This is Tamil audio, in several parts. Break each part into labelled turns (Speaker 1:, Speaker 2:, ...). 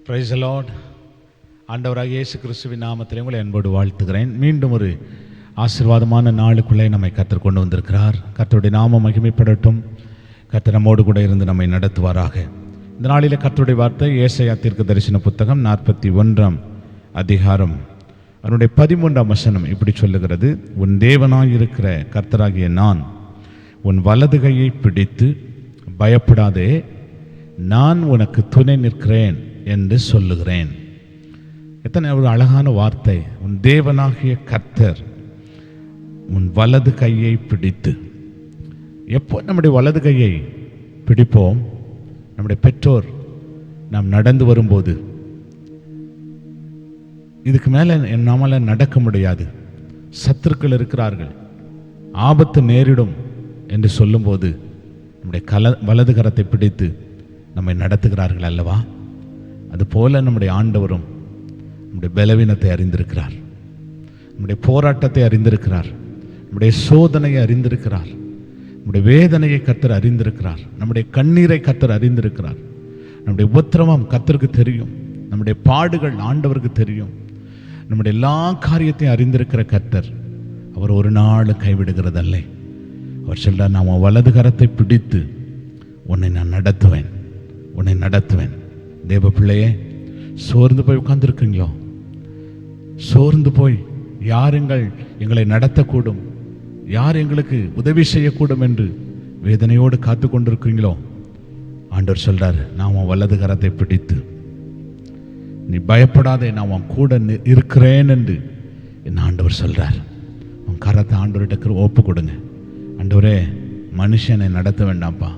Speaker 1: Price the Lord. ஆண்டவராகிய இயேசு கிறிஸ்துவின் நாமத்திலே உங்களை அன்போடு வாழ்த்துகிறேன். மீண்டும் ஒரு ஆசீர்வாதமான நாளுக்குள்ளே நம்மை கர்த்தர் கொண்டு வந்திருக்கிறார். கர்த்தருடைய நாமம் மகிமைப்படட்டும். கர்த்தர் நம்மோடு கூட இருந்து நம்மை நடத்துவாராக. இந்த நாளில் கர்த்தருடைய வார்த்தை ஏசாயா தீர்க்கதரிசன புத்தகம் 41 அதிகாரம் அதனுடைய 13 வசனம் இப்படி சொல்லுகிறது: உன் தேவனாயிருக்கிற கர்த்தராகிய நான் உன் வலது கையை பிடித்து பயப்படாதே, நான் உனக்கு துணை நிற்கிறேன் என்று சொல்லுகிறேன். எத்தனை ஒரு அழகான வார்த்தை! உன் தேவனாகிய கர்த்தர் உன் வலது கையை பிடித்து. எப்போ நம்முடைய வலது கையை பிடிப்போம்? நம்முடைய பெற்றோர் நாம் நடந்து வரும்போது, இதுக்கு மேலே நம்மளால் நடக்க முடியாது, சத்துருக்கள் இருக்கிறார்கள், ஆபத்து நேரிடும் என்று சொல்லும்போது நம்முடைய வலது கரத்தை பிடித்து நம்மை நடத்துகிறார்கள் அல்லவா? அதுபோல நம்முடைய ஆண்டவரும் நம்முடைய பலவீனத்தை அறிந்திருக்கிறார், நம்முடைய போராட்டத்தை அறிந்திருக்கிறார், நம்முடைய சோதனையை அறிந்திருக்கிறார், நம்முடைய வேதனையை கர்த்தர் அறிந்திருக்கிறார், நம்முடைய கண்ணீரை கர்த்தர் அறிந்திருக்கிறார், நம்முடைய உபத்திரவம் கர்த்தருக்கு தெரியும், நம்முடைய பாடுகள் ஆண்டவருக்கு தெரியும். நம்முடைய எல்லா காரியத்தையும் அறிந்திருக்கிற கர்த்தர் அவர் ஒரு நாள் கைவிடுகிறதல்ல. அவர் சொல்றார், நான் உன் வலது கரத்தை பிடித்து உன்னை நான் நடத்துவேன், உன்னை நடத்துவேன். தேவ பிள்ளையே, சோர்ந்து போய் உட்கார்ந்துருக்கீங்களோ? சோர்ந்து போய் யார் எங்களை நடத்தக்கூடும், யார் எங்களுக்கு உதவி செய்யக்கூடும் என்று வேதனையோடு காத்து கொண்டிருக்கிறீங்களோ? ஆண்டவர் சொல்றார், நான் உன் வலது கரத்தை பிடித்து நீ பயப்படாதே, நான் உன் கூட இருக்கிறேன் என்று என் ஆண்டவர் சொல்றார். உன் கரத்தை ஆண்டவர்கிட்ட ஒப்பு கொடுங்க. ஆண்டவரே, மனுஷனை நடத்த வேண்டாம்ப்பா.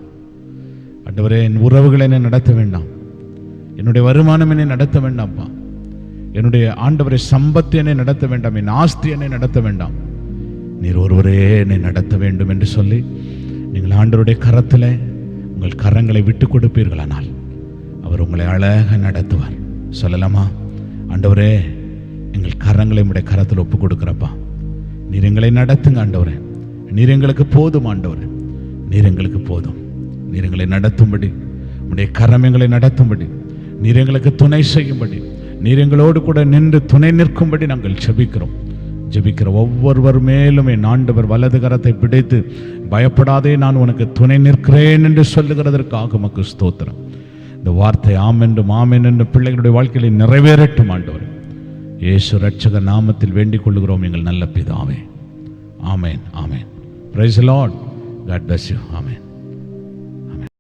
Speaker 1: ஆண்டவரே, என் உறவுகளை என்னை நடத்த வேண்டாம், என்னுடைய வருமானம் என்னை நடத்த வேண்டாம்ப்பா. என்னுடைய ஆண்டவரை சம்பத்து என்னை நடத்த வேண்டாம், என் ஆஸ்தி என்னை நடத்த வேண்டாம், நீர் ஒருவரே என்னை நடத்த வேண்டும் என்று சொல்லி நீங்கள் ஆண்டவருடைய கரத்தில் உங்கள் கரங்களை விட்டு கொடுப்பீர்களானால் அவர் உங்களை அழகாக நடத்துவார். சொல்லலாமா? ஆண்டவரே, எங்கள் கரங்களை உடைய கரத்தில் ஒப்பு கொடுக்குறப்பா, நீர் எங்களை நடத்துங்க ஆண்டவரே, நீர் எங்களுக்கு போதும் ஆண்டவரே, நீர் எங்களுக்கு போதும், நீர் எங்களை நடத்தும்படி, உடைய கரம் எங்களை நடத்தும்படி, நீர் எங்களுக்கு துணை செய்யும்படி, நீர் எங்களோடு கூட நின்று துணை நிற்கும்படி நாங்கள் ஜெபிக்கிற ஒவ்வொருவர் மேலும் என் ஆண்டவர் வலது கரத்தை பிடித்து பயப்படாதே, நான் உனக்கு துணை நிற்கிறேன் என்று சொல்லுகிறதற்காக உமக்கு ஸ்தோத்திரம். இந்த வார்த்தை ஆமென்றும் ஆமென் என்று பிள்ளைகளுடைய வாழ்க்கையில் நிறைவேறட்டும் ஆண்டவர். இயேசு ரட்சகர் நாமத்தில் வேண்டிக் கொள்கிறோம் எங்கள் நல்ல பிதாவே. Amen, amen. Praise the Lord. God bless you. Amen.